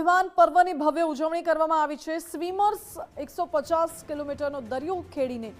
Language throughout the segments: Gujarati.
સ્વાભિમાન પર્વની ભવ્ય ઉજવણી કરવામાં આવી છે। સ્વિમર્સ 150 કિલોમીટરનો દરિયો ખેડીને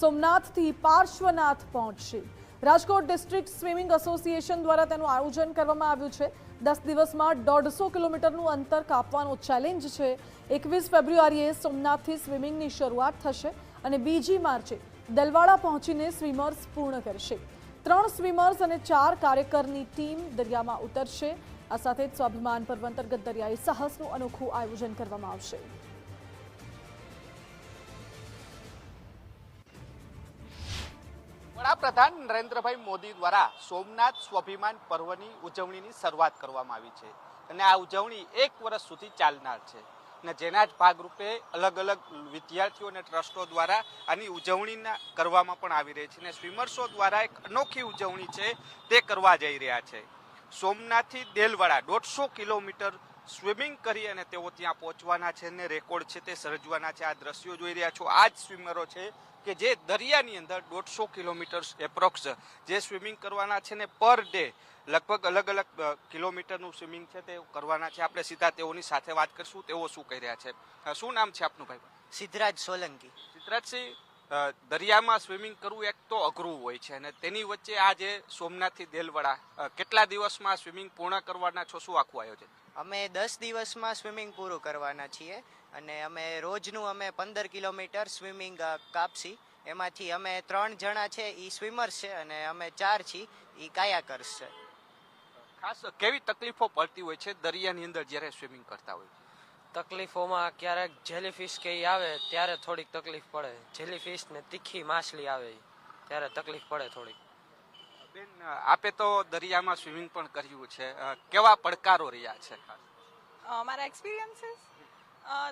સોમનાથથી પાર્શ્વનાથ પહોંચશે। રાજકોટ ડિસ્ટ્રિક્ટ સ્વિમિંગ એસોસિએશન દ્વારા તેનું આયોજન કરવામાં આવ્યું છે। 10 દિવસમાં 150 કિલોમીટરનું અંતર કાપવાનો ચેલેન્જ છે। 21 ફેબ્રુઆરીએ સોમનાથથી સ્વિમિંગની શરૂઆત થશે અને 2 માર્ચે દલવાડા પહોંચીને સ્વિમર્સ પૂર્ણ કરશે। 3 સ્વિમર્સ અને 4 કાર્યકરની ટીમ દરિયામાં ઉતરશે। આ સાથે જ સ્વાભિમાન પર્વ અંતર્ગત દરિયાઈ સાહસનું અનોખું આયોજન કરવામાં આવશે। વડાપ્રધાન નરેન્દ્રભાઈ મોદી દ્વારા સોમનાથ સ્વાભિમાન પર્વની ઉજવણીની શરૂઆત કરવામાં આવી છે અને આ ઉજવણી 1 વર્ષ સુધી ચાલનાર છે અને જેના જ ભાગરૂપે અલગ અલગ વિદ્યાર્થીઓ અને ટ્રસ્ટો દ્વારા આની ઉજવણી કરવામાં પણ આવી રહી છે અને સ્વિમર્સો દ્વારા એક અનોખી ઉજવણી છે તે કરવા જઈ રહ્યા છે। સોમનાથથી દેલવાડા 150 કિલોમીટર સ્વિમિંગ કરી અને તેઓ ત્યાં પહોંચવાના છે અને રેકોર્ડ છે તે સર્જવાના છે। આ દ્રશ્યો જોઈ રહ્યા છો, આ જ સ્વિમરો છે કે જે દરિયાની અંદર 150 કિલોમીટર એપ્રોક્સ જે સ્વિમિંગ કરવાના છે ને પર ડે લગભગ અલગ અલગ કિલોમીટરનું સ્વિમિંગ છે તે કરવાના છે। આપણે સીધા તેઓની સાથે વાત કરીશું, તેઓ શું કહી રહ્યા છે। શું નામ છે આપનું ભાઈ? સિદ્ધરાજ સોલંકી। સિદ્ધરાજસિંહ, દરિયામાં સ્વિમિંગ કરવું એક તો અઘરું હોય છે અને તેની વચ્ચે આ જે સોમનાથથી દેલવાડા કેટલા દિવસમાં સ્વિમિંગ પૂર્ણ કરવાના છો? શું આખું આયોજન? અમે 10 દિવસમાં સ્વિમિંગ પૂરું કરવાના છીએ અને અમે રોજનું 15 કિલોમીટર સ્વિમિંગ કાપસી। એમાંથી અમે 3 જણા છે એ સ્વિમર્સ છે અને અમે 4 છીએ એ કાયાકર્સ છે। ખાસ કેવી તકલીફો પડતી હોય છે દરિયાની અંદર જ્યારે સ્વિમિંગ કરતા હોય? તકલીફોમાં ક્યારેક જેલીફિશ કે ઈ આવે ત્યારે થોડીક તકલીફ પડે। જેલીફિશ ને તીખી માછલી આવે ત્યારે તકલીફ પડે થોડીક। બેન, આપે તો દરિયામાં સ્વિમિંગ પણ કર્યું છે, કેવા પડકારો રહ્યા છે? મારા એક્સપિરિયન્સીસ,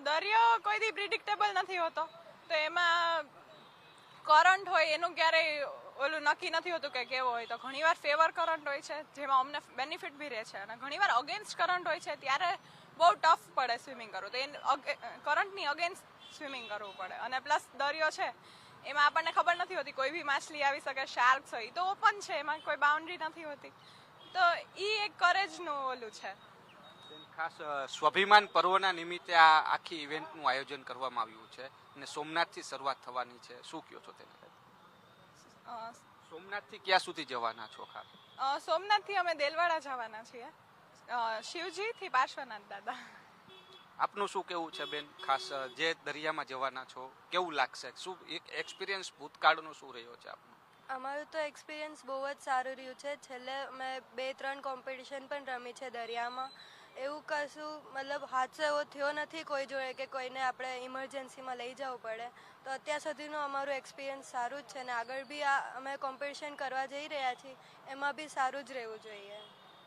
દરિયો કોઈ દી પ્રિડિક્ટેબલ નથી હોતો, તો એમાં કરંટ હોય એનું ક્યારેય ઓલું નક્કી નથી હોતું કે કેવો હોય। તો ઘણીવાર ફેવર કરંટ હોય છે જેમાં અમને બેનિફિટ બી રહે છે અને ઘણીવાર અગેન્સ્ટ કરંટ હોય છે ત્યારે બહુ ટફ પડે સ્વિમિંગ કરવું। તો એ કરંટની અગેન્સ્ટ સ્વિમિંગ કરવું પડે અને પ્લસ દરિયો છે એમાં આપણને ખબર નથી હોતી, કોઈ બી માછલી આવી શકે, શાર્ક્સ હોય તો ઓપન છે, એમાં કોઈ બાઉન્ડ્રી નથી હોતી, તો એ એક કરેજનું ઓલું છે। ખાસ સ્વાભિમાન પર્વના નિમિત્તે આ આખી ઇવેન્ટનું આયોજન કરવામાં આવ્યું છે અને સોમનાથથી શરૂઆત થવાની છે, શું કહો છો તેને? સોમનાથથી ક્યાં સુધી જવાના છો? સોમનાથથી અમે દેલવાડા જવાના છીએ, શિવજીથી પાર્શ્વનાથ દાદા। આપનું શું કેવું છે બેન? ખાસ જે દરિયામાં જવાના છો કેવું લાગશે? શું એક એક્સપિરિયન્સ ભૂતકાળનો શું રહ્યો છે આપનો? અમારું તો એક્સપિરિયન્સ બહુ જ સારું રહ્યું છે। છેલ્લે મેં 2-3 કોમ્પિટિશન પણ રમી છે દરિયામાં। એવું કશું હાદસો એવો થયો નથી કોઈ જોડે કે કોઈને આપણે ઇમરજન્સીમાં લઈ જવું પડે। તો અત્યાર સુધીનું અમારું એક્સપિરિયન્સ સારું જ છે અને આગળ બી અમે કોમ્પિટિશન કરવા જઈ રહ્યા છીએ એમાં બી સારું જ રહેવું જોઈએ।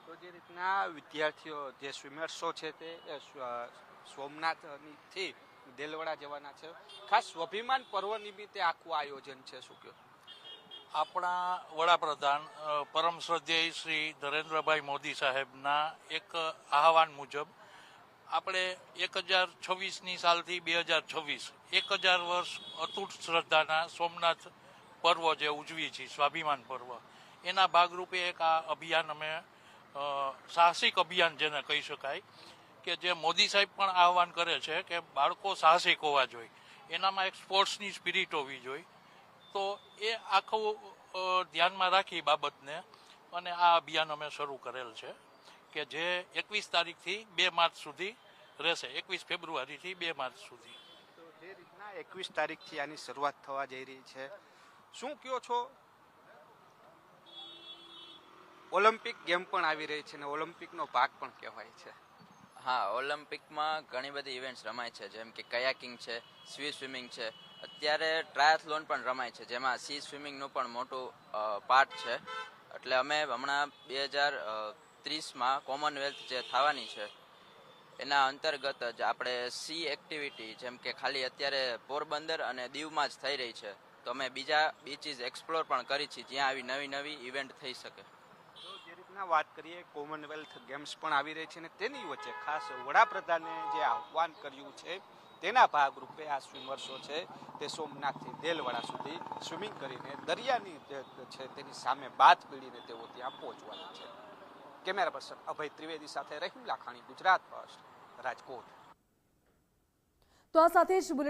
તો જે રીતના વિદ્યાર્થીઓ જે સ્વિમર્સો છે તે સોમનાથથી દેલવાડા જવાના છે, ખાસ સ્વાભિમાન પર્વ નિમિત્તે આખું આયોજન છે, શું કહો? આપણા વડાપ્રધાન પરમ શ્રદ્ધેય શ્રી નરેન્દ્રભાઈ મોદી સાહેબના એક આહવાન મુજબ આપણે 2026ની સાલથી 2026 1000 વર્ષ અતૂટ શ્રદ્ધાના સોમનાથ પર્વ જે ઉજવીએ છીએ, સ્વાભિમાન પર્વ, એના ભાગરૂપે એક આ અભિયાન અમે સાહસિક અભિયાન જેને કહી શકાય કે જે મોદી સાહેબ પણ આહવાન કરે છે કે બાળકો સાહસિક હોવા જોઈએ, એનામાં એક સ્પોર્ટ્સની સ્પિરિટ હોવી જોઈએ। તો એ આખું ધ્યાનમાં રાખી બાબતને અને આ અભિયાન અમે શરૂ કરેલ છે કે જે 21 તારીખથી 2 માર્ચ સુધી રહેશે, 21 ફેબ્રુઆરીથી 2 માર્ચ સુધી। તો જે રીતના 21 તારીખથી આની શરૂઆત થવા જઈ રહી છે, શું કહો છો? ઓલિમ્પિક ગેમ પણ આવી રહી છે અને ઓલિમ્પિકનો ભાગ પણ કહેવાય છે। હા, ઓલિમ્પિકમાં ઘણી બધી ઇવેન્ટ્સ રમાય છે, જેમ કે કયાકિંગ છે, સી સ્વિમિંગ છે, અત્યારે ટ્રાયથલોન પણ રમાય છે જેમાં સી સ્વિમિંગનું પણ મોટું પાર્ટ છે। એટલે અમે હમણાં 2030માં કોમનવેલ્થ જે થવાની છે એના અંતર્ગત જ આપણે સી એક્ટિવિટી, જેમ કે ખાલી અત્યારે પોરબંદર અને દીવમાં જ થઈ રહી છે, તો અમે બીજા બીચીસ એક્સપ્લોર પણ કરી છે જ્યાં આવી નવી નવી ઇવેન્ટ થઈ શકે। જે રીતના વાત કરીએ, કોમનવેલ્થ ગેમ્સ પણ આવી રહી છે અને તેની વચ્ચે ખાસ વડાપ્રધાને જે આહવાન કર્યું છે તેના ભાગરૂપે આ સ્વિમર્સો છે તે સોમનાથથી દેલવાડા સુધી સ્વિમિંગ કરીને દરિયાની છે તેની સામે બાથ પીડીને તેઓ ત્યાં પહોંચવાના છે। કેમેરા પર્સન અભય ત્રિવેદી સાથે રહીમ લાખાણી, ગુજરાત ફર્સ્ટ, રાજકોટ. તો આ સાથે જ